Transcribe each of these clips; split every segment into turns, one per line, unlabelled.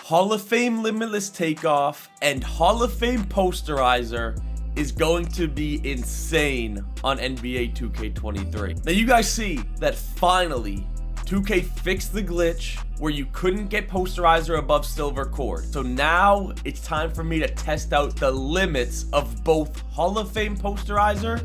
Hall of Fame Limitless Takeoff and Hall of Fame Posterizer is going to be insane on NBA 2K23. Now you guys see that finally 2K fixed the glitch where you couldn't get Posterizer above silver cord. So now it's time for me to test out the limits of both Hall of Fame Posterizer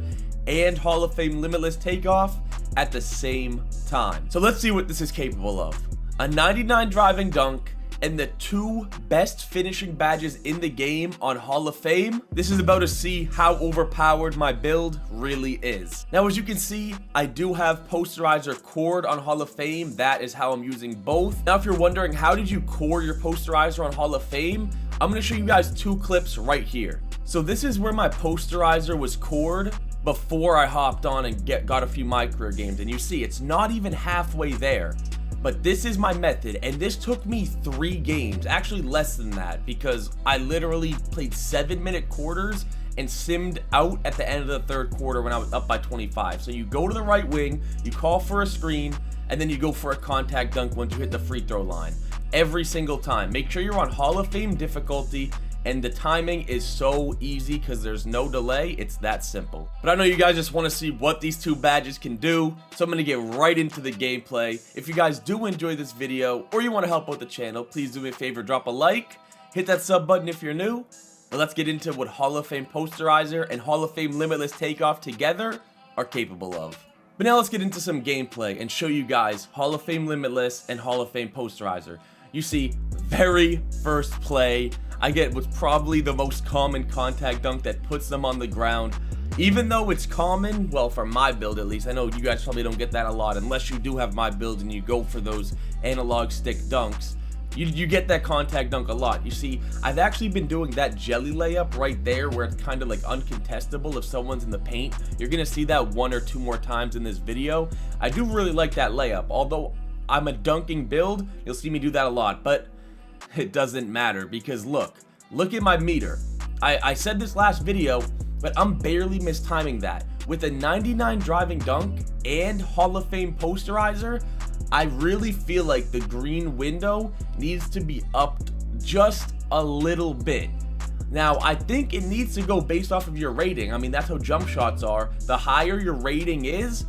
and Hall of Fame Limitless Takeoff at the same time. So let's see what this is capable of. A 99 driving dunk and the two best finishing badges in the game on Hall of Fame. This is about to see how overpowered my build really is. Now, as you can see, I do have Posterizer cord on Hall of Fame. That is how I'm using both. Now, if you're wondering, how did you core your Posterizer on Hall of Fame? I'm gonna show you guys two clips right here. So this is where my Posterizer was cored before I hopped on and got a few my career games. And you see, it's not even halfway there. But this is my method, and this took me 3 games, actually less than that, because I literally played 7-minute quarters and simmed out at the end of the third quarter when I was up by 25. So you go to the right wing, you call for a screen, and then you go for a contact dunk once you hit the free throw line. Every single time. Make sure you're on Hall of Fame difficulty, and the timing is so easy because there's no delay. It's that simple. But I know you guys just want to see what these two badges can do, so I'm going to get right into the gameplay. If you guys do enjoy this video or you want to help out the channel, please do me a favor, drop a like, hit that sub button if you're new. But let's get into what Hall of Fame Posterizer and Hall of Fame Limitless Takeoff together are capable of. But now let's get into some gameplay and show you guys Hall of Fame Limitless and Hall of Fame Posterizer. You see, very first play, I get what's probably the most common contact dunk that puts them on the ground. Even though it's common, well, for my build at least, I know you guys probably don't get that a lot unless you do have my build and you go for those analog stick dunks. You get that contact dunk a lot. You see, I've actually been doing that jelly layup right there where it's kind of like uncontestable if someone's in the paint. You're gonna see that 1 or 2 more times in this video. I do really like that layup, although I'm a dunking build, you'll see me do that a lot, but it doesn't matter because look at my meter. I said this last video, but I'm barely mistiming that. With a 99 driving dunk and Hall of Fame Posterizer, I really feel like the green window needs to be upped just a little bit. Now, I think it needs to go based off of your rating. I mean, that's how jump shots are. The higher your rating is,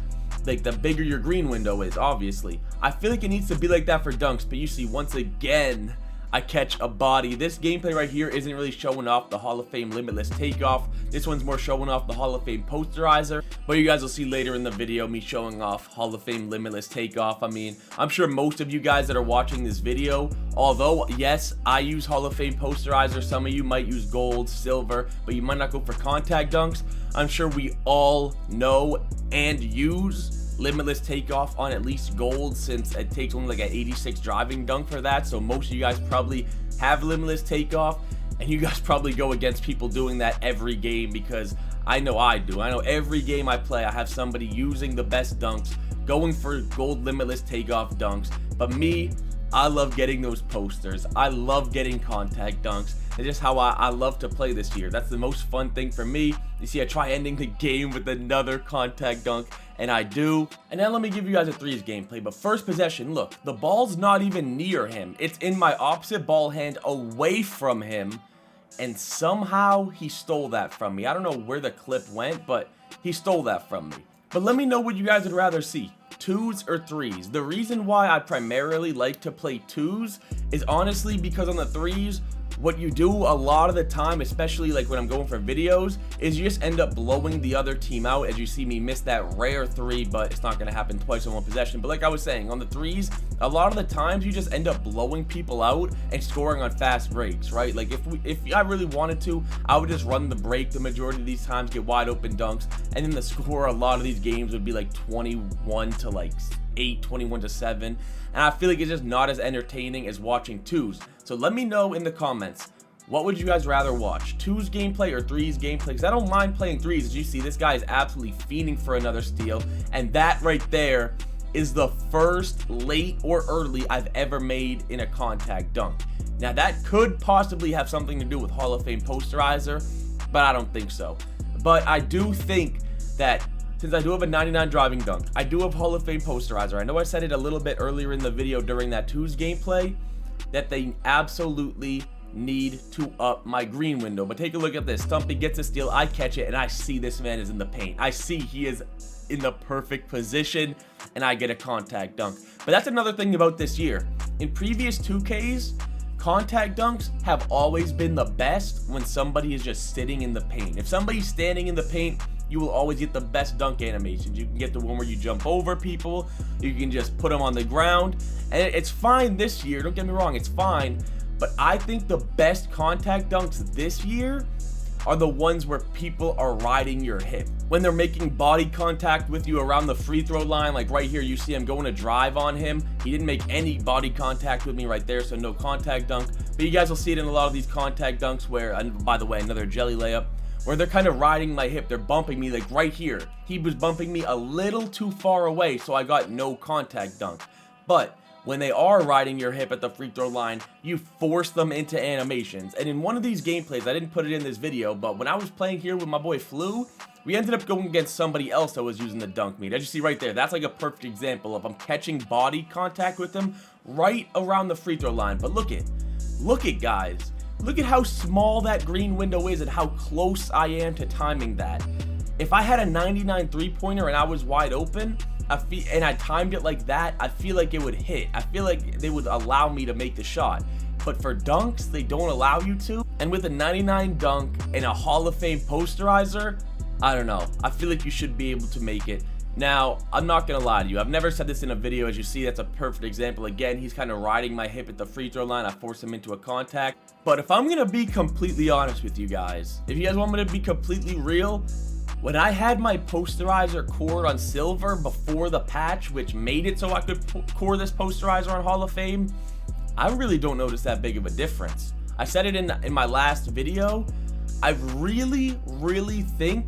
like the bigger your green window is, obviously. I feel like it needs to be like that for dunks, but you see, once again, I catch a body. This gameplay right here isn't really showing off the Hall of Fame Limitless Takeoff. This one's more showing off the Hall of Fame Posterizer, but you guys will see later in the video me showing off Hall of Fame Limitless Takeoff. I mean, I'm sure most of you guys that are watching this video, although yes, I use Hall of Fame Posterizer, some of you might use gold, silver, but you might not go for contact dunks. I'm sure we all know and use Limitless Takeoff on at least gold, since it takes only like an 86 driving dunk for that. So most of you guys probably have Limitless Takeoff, and you guys probably go against people doing that every game, because I know I do. I know every game I play I have somebody using the best dunks, going for gold Limitless Takeoff dunks. But me, I love getting those posters. I love getting contact dunks. It's just how I love to play this year. That's the most fun thing for me. You see, I try ending the game with another contact dunk, and I do. And now let me give you guys a threes gameplay. But first possession, look, the ball's not even near him. It's in my opposite ball hand away from him, and somehow he stole that from me. I don't know where the clip went, but he stole that from me. But let me know what you guys would rather see, 2s or 3s. The reason why I primarily like to play 2s is honestly because on the 3s, what you do a lot of the time, especially like when I'm going for videos, is you just end up blowing the other team out. As you see me miss that rare 3, but it's not going to happen twice in one possession. But like I was saying, on the 3s, a lot of the times you just end up blowing people out and scoring on fast breaks, right? Like if I really wanted to, I would just run the break the majority of these times, get wide open dunks, and then the score a lot of these games would be like 21 to like 8, 21 to 7, and I feel like it's just not as entertaining as watching 2s. So let me know in the comments, what would you guys rather watch, 2s gameplay or 3s gameplay? Because I don't mind playing 3s. As you see, this guy is absolutely fiending for another steal, and that right there is the first late or early I've ever made in a contact dunk. Now that could possibly have something to do with Hall of Fame Posterizer, but I don't think so. But I do think that since I do have a 99 driving dunk, I do have Hall of Fame Posterizer. I know I said it a little bit earlier in the video during that 2s gameplay, that they absolutely need to up my green window. But take a look at this. Stumpy gets a steal, I catch it, and I see this man is in the paint. I see he is in the perfect position, and I get a contact dunk. But that's another thing about this year. In previous 2Ks, contact dunks have always been the best when somebody is just sitting in the paint. If somebody's standing in the paint, you will always get the best dunk animations. You can get the one where you jump over people, you can just put them on the ground, and it's fine this year, don't get me wrong, it's fine. But I think the best contact dunks this year are the ones where people are riding your hip. When they're making body contact with you around the free throw line, like right here, you see I'm going to drive on him. He didn't make any body contact with me right there, so no contact dunk. But you guys will see it in a lot of these contact dunks where, and by the way, another jelly layup, where they're kind of riding my hip. They're bumping me, like right here. He was bumping me a little too far away, so I got no contact dunk. But when they are riding your hip at the free throw line, you force them into animations. And in one of these gameplays, I didn't put it in this video, but when I was playing here with my boy Flu, we ended up going against somebody else that was using the dunk meat. As you see right there, that's like a perfect example of I'm catching body contact with them right around the free throw line. But look it guys. Look at how small that green window is and how close I am to timing that. If I had a 99 three-pointer and I was wide open, and I timed it like that, I feel like it would hit. I feel like they would allow me to make the shot. But for dunks, they don't allow you to. And with a 99 dunk and a Hall of Fame posterizer, I don't know. I feel like you should be able to make it. Now, I'm not gonna lie to you. I've never said this in a video. As you see, that's a perfect example. Again, he's kind of riding my hip at the free throw line. I force him into a contact. But if I'm gonna be completely honest with you guys, if you guys want me to be completely real, when I had my posterizer cord on silver before the patch, which made it so I could core this posterizer on Hall of Fame, I really don't notice that big of a difference. I said it in my last video. I really think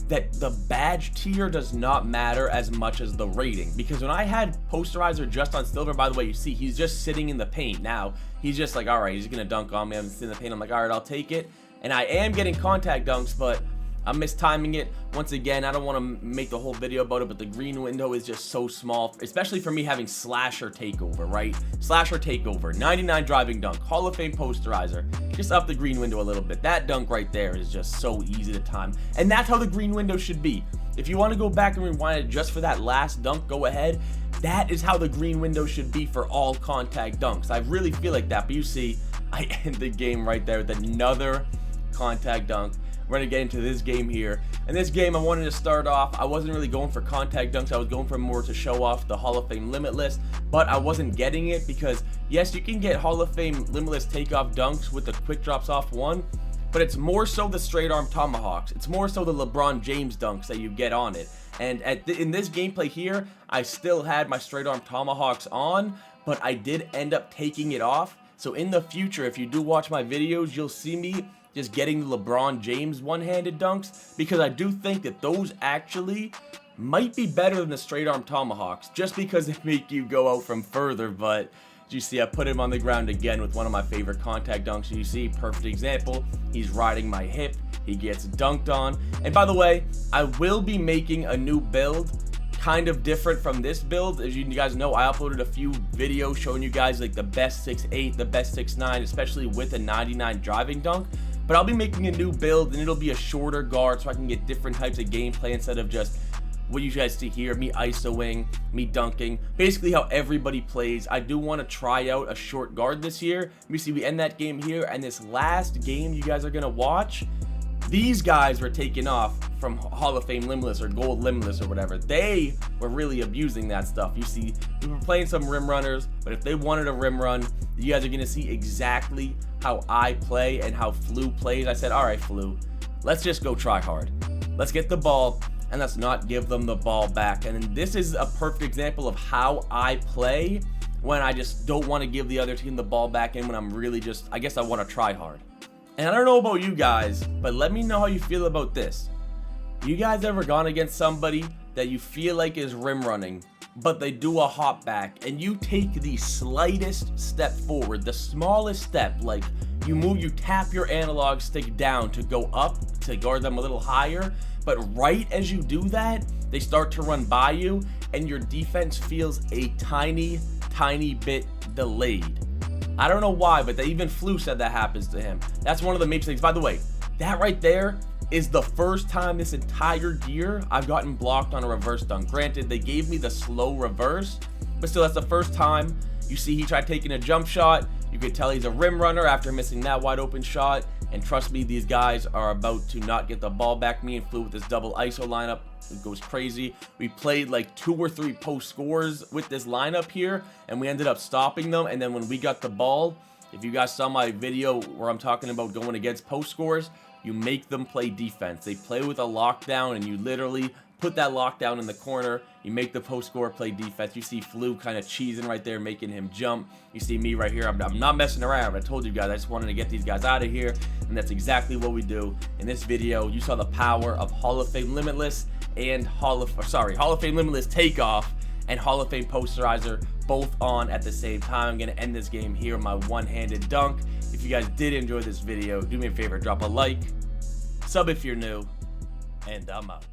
that the badge tier does not matter as much as the rating, because when I had posterizer just on silver, by the way, you see he's just sitting in the paint. Now he's just like, all right, he's gonna dunk on me. I'm sitting in the paint. I'm like, all right, I'll take it. And I am getting contact dunks, but I'm mistiming it. Once again, I don't want to make the whole video about it, but the green window is just so small, especially for me having slasher takeover, right? Slasher takeover, 99 driving dunk, Hall of Fame posterizer. Just up the green window a little bit. That dunk right there is just so easy to time. And that's how the green window should be. If you want to go back and rewind it just for that last dunk, go ahead. That is how the green window should be for all contact dunks. I really feel like that. But you see, I end the game right there with another contact dunk. We're going to get into this game here. In this game, I wanted to start off, I wasn't really going for contact dunks. I was going for more to show off the Hall of Fame Limitless, but I wasn't getting it because, yes, you can get Hall of Fame Limitless takeoff dunks with the quick drops off one, but it's more so the straight arm tomahawks. It's more so the LeBron James dunks that you get on it. And in this gameplay here, I still had my straight arm tomahawks on, but I did end up taking it off. So in the future, if you do watch my videos, you'll see me just getting the LeBron James one-handed dunks, because I do think that those actually might be better than the straight arm tomahawks, just because they make you go out from further. But as you see, I put him on the ground again with one of my favorite contact dunks. You see, perfect example, he's riding my hip, he gets dunked on. And by the way, I will be making a new build, kind of different from this build. As you guys know, I uploaded a few videos showing you guys like the best 6'8", the best 6'9", especially with a 99 driving dunk. But I'll be making a new build, and it'll be a shorter guard so I can get different types of gameplay instead of just what you guys see here, me isoing, me dunking, basically how everybody plays. I do want to try out a short guard this year. Let me see, we end that game here, and this last game you guys are going to watch, these guys were taken off from Hall of Fame Limitless or Gold Limitless or whatever. They were really abusing that stuff. You see, we were playing some rim runners, but if they wanted a rim run, you guys are going to see exactly how I play and how Flu plays. I said, all right, Flu, let's just go try hard. Let's get the ball, and let's not give them the ball back. And this is a perfect example of how I play when I just don't want to give the other team the ball back, and when I'm really just, I guess I want to try hard. And I don't know about you guys, but let me know how you feel about this. You guys ever gone against somebody that you feel like is rim running, but they do a hop back, and you take the slightest step forward, the smallest step, like you tap your analog stick down to go up to guard them a little higher, but right as you do that, they start to run by you, and your defense feels a tiny bit delayed. I don't know why, but even Flu said that happens to him. That's one of the major things. By the way, that right there is the first time this entire year I've gotten blocked on a reverse dunk. Granted, they gave me the slow reverse, but still, that's the first time. You see, he tried taking a jump shot. You could tell he's a rim runner after missing that wide open shot. And trust me, these guys are about to not get the ball back. Me and Flu with this double ISO lineup, it goes crazy. We played like 2 or 3 post scores with this lineup here, and we ended up stopping them. And then when we got the ball, if you guys saw my video where I'm talking about going against post scores, you make them play defense. They play with a lockdown, and you literally put that lockdown in the corner. You make the post scorer play defense. You see Flu kind of cheesing right there, making him jump. You see me right here. I'm not messing around. I told you guys, I just wanted to get these guys out of here, and that's exactly what we do. In this video, you saw the power of Hall of Fame Limitless and Hall of Fame Limitless Takeoff and Hall of Fame Posterizer both on at the same time. I'm going to end this game here with my one-handed dunk. If you guys did enjoy this video, do me a favor, drop a like, sub if you're new, and I'm out.